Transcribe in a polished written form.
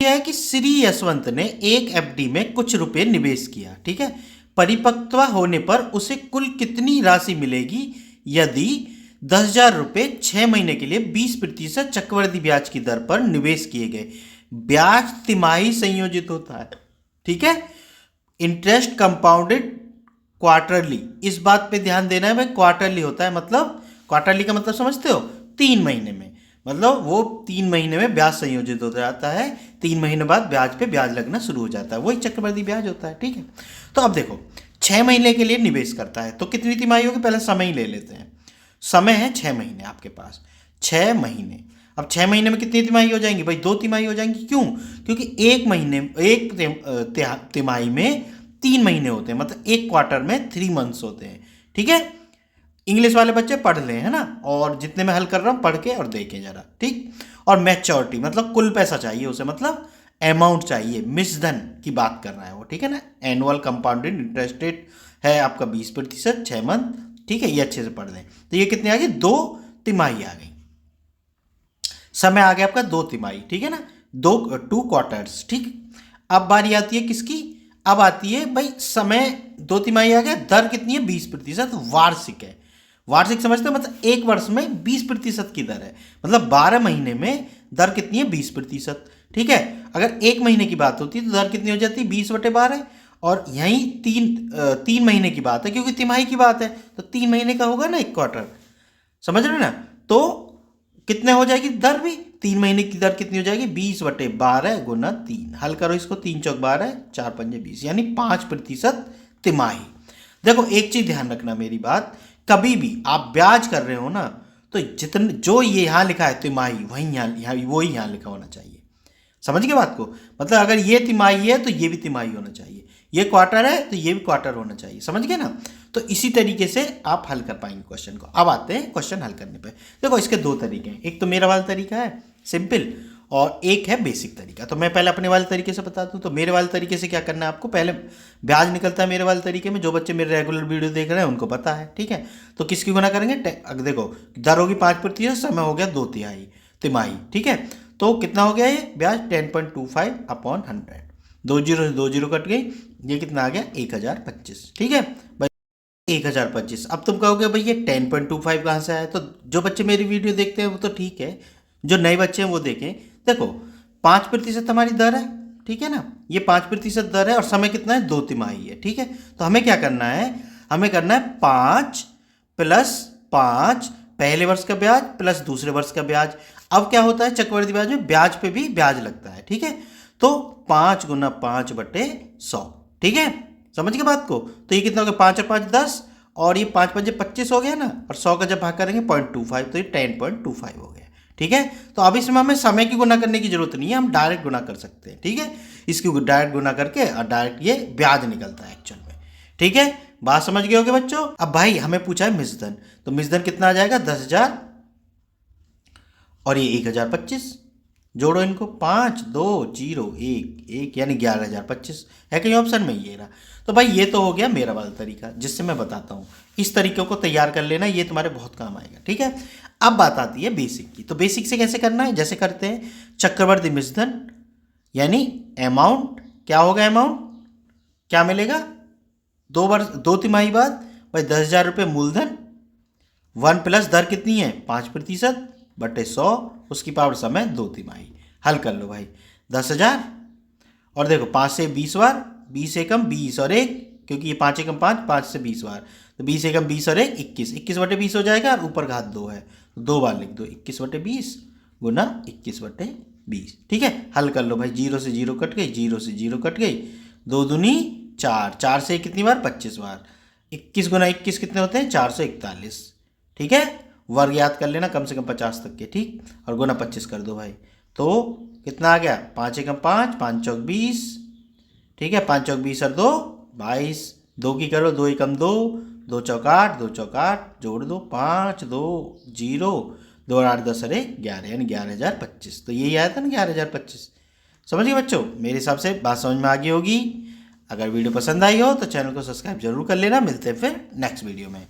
यह है कि श्री यशवंत ने एक एफडी में कुछ रुपए निवेश किया, ठीक है। परिपक्व होने पर उसे कुल कितनी राशि मिलेगी यदि 10,000 रुपये 6 महीने के लिए 20% चक्रवृद्धि ब्याज की दर पर निवेश किए गए। ब्याज तिमाही संयोजित होता है, ठीक है। इंटरेस्ट कंपाउंडेड क्वार्टरली, इस बात पे ध्यान देना है भाई, क्वार्टरली होता है, मतलब क्वार्टरली का मतलब समझते हो, 3 महीने में, मतलब वो 3 महीने में ब्याज संयोजित हो जाता है, 3 महीने बाद ब्याज पे ब्याज लगना शुरू हो जाता है, वही चक्रवृद्धि ब्याज होता है, ठीक है। तो अब देखो 6 महीने के लिए निवेश करता है तो कितनी तिमाही होगी, पहले समय ही ले लेते हैं। समय है 6 महीने आपके पास, 6 महीने। अब 6 महीने में कितनी तिमाही हो जाएंगी भाई, 2 तिमाही हो जाएंगी। क्यों? क्योंकि एक महीने, एक तिमाही में 3 महीने होते हैं, मतलब एक क्वार्टर में 3 मंथ्स होते हैं, ठीक है। इंग्लिश वाले बच्चे पढ़ लें, है ना, और जितने मैं हल कर रहा हूँ पढ़ के और देखें जरा, ठीक। और मैच्योरिटी मतलब कुल पैसा चाहिए उसे, मतलब अमाउंट चाहिए, मिश्रधन की बात कर रहा है वो, ठीक है ना। एनुअल कंपाउंडेड इंटरेस्ट रेट है आपका 20%, 6 मंथ, ठीक है, ये अच्छे से पढ़ लें। तो ये कितने आ गई, 2 तिमाही आ गई। समय आ गया आपका 2 तिमाही, ठीक है ना, 2 क्वार्टर्स, ठीक। अब बारी आती है किसकी, अब आती है भाई समय, 2 तिमाही आ गया, दर कितनी है 20%, वार्षिक है। वार्षिक समझते हो, मतलब एक वर्ष में 20% की दर है, मतलब 12 महीने में दर कितनी है 20%, ठीक है। अगर एक महीने की बात होती है तो दर कितनी हो जाती है 20/12, और यहीं 3 महीने की बात है क्योंकि तिमाही की बात है, तो 3 महीने का होगा ना एक क्वार्टर, समझ रहे हो ना। तो कितने हो जाएगी दर भी, 3 महीने की दर कितनी हो जाएगी 20/12 गुना 3, हल करो इसको, 3 चौक 12, 4 पंजे 20, यानी 5% तिमाही। देखो एक चीज ध्यान रखना मेरी बात, कभी भी आप ब्याज कर रहे हो ना, तो जितने जो ये यहाँ लिखा है तिमाही, वही यहाँ वही यहाँ लिखा होना चाहिए, समझ गए बात को। मतलब अगर ये तिमाही है तो ये भी तिमाही होना चाहिए, ये क्वार्टर है तो ये भी क्वार्टर होना चाहिए, समझ गए ना। तो इसी तरीके से आप हल कर पाएंगे क्वेश्चन को। अब आते हैं क्वेश्चन हल करने पे। देखो इसके 2 तरीके हैं, एक तो मेरा वाला तरीका है सिंपल, और एक है बेसिक तरीका। तो मैं पहले अपने वाले तरीके से बता दूं। तो मेरे वाले तरीके से क्या करना है आपको, पहले ब्याज निकलता है मेरे वाले तरीके में, जो बच्चे मेरे रेगुलर वीडियो देख रहे हैं उनको पता है, ठीक है। तो किसकी गुना करेंगे, देखो दर होगी 5%, समय हो गया 2 तिमाही, ठीक है। तो कितना हो गया ये ब्याज, 10.25/100, 2 जीरो से 2 जीरो कट गई, ये कितना आ गया 1025, ठीक है भाई, 1025। अब तुम कहोगे भाई ये 10.25 कहाँ से आया, तो जो बच्चे मेरी वीडियो देखते हैं वो तो ठीक है, जो नए बच्चे हैं वो देखें। देखो 5% हमारी दर है, ठीक है ना, ये 5% दर है, और समय कितना है 2 तिमाही है, ठीक है। तो हमें क्या करना है, हमें करना है 5 + 5 पहले वर्ष का ब्याज प्लस दूसरे वर्ष का ब्याज। अब क्या होता है चक्रवृद्धि ब्याज में, ब्याज पे भी ब्याज लगता है, ठीक है। तो 5 × 5/100, ठीक है, समझ गए बात को। तो ये कितना हो गया, 5 और 5 10, और ये 5 पंजे 25 हो गया ना, और 100 का जब भाग करेंगे 0.25, तो ये 10.25 हो गया, ठीक है। तो अब इसमें हमें समय की गुना करने की जरूरत नहीं है, हम डायरेक्ट गुना कर सकते हैं, ठीक है। इसकी डायरेक्ट गुना करके और डायरेक्ट ये ब्याज निकलता है एक्चुअल में, ठीक है। बात समझ गए होगे बच्चों। अब भाई हमें पूछा है मिश्रधन, तो मिश्रधन कितना आ जाएगा 10,000 और ये 1025, जोड़ो इनको, 5 2 0 1 1, यानी 11,025 है कहीं ऑप्शन में, ये रहा। तो भाई ये तो हो गया मेरा वाला तरीका जिससे मैं बताता हूँ, इस तरीके को तैयार कर लेना, ये तुम्हारे बहुत काम आएगा, ठीक है। अब बात आती है बेसिक की। तो बेसिक से कैसे करना है, जैसे करते हैं चक्रवृद्धि मिश्रधन, यानी अमाउंट, क्या होगा अमाउंट, क्या मिलेगा 2 तिमाही बाद भाई 10,000 रुपये मूलधन, 1 प्लस दर कितनी है 5%/100, उसकी पावर समय 2 तिमाही। हल कर लो भाई, 10,000, और देखो 5 से 20 बार, 20 एकम 20 और 1, क्योंकि ये 5 एकम 5, 5 से 20 बार, तो 20 एकम 20 और 1 21, 21/20 हो जाएगा, और ऊपर घात 2 है तो 2 बार लिख दो, 21/20 गुना 21/20, ठीक है। हल कर लो भाई, 0 से 0 कट गई, 0 से 0 कट गई, 2 दूनी 4, 4 से कितनी बार 25 बार, 21 गुना 21 कितने होते हैं 441, ठीक है। वर्ग याद कर लेना कम से कम 50 तक के, ठीक, और गुना 25 कर दो भाई, तो कितना आ गया 5 एकम 5, 5 चौक 20, ठीक है, 5 चौक 20 और 2 22, 2 की करो, 2 एकम 2, 2 चौक 8, 2 चौक 8, जोड़ दो 5 2 0, 2 और 8 10 अरे 11, यानी 11,025। तो यही आया था ना 11,025, समझ गए बच्चों। मेरे हिसाब से बात समझ में आ गई होगी। अगर वीडियो पसंद आई हो तो चैनल को सब्सक्राइब जरूर कर लेना। मिलते हैं फिर नेक्स्ट वीडियो में।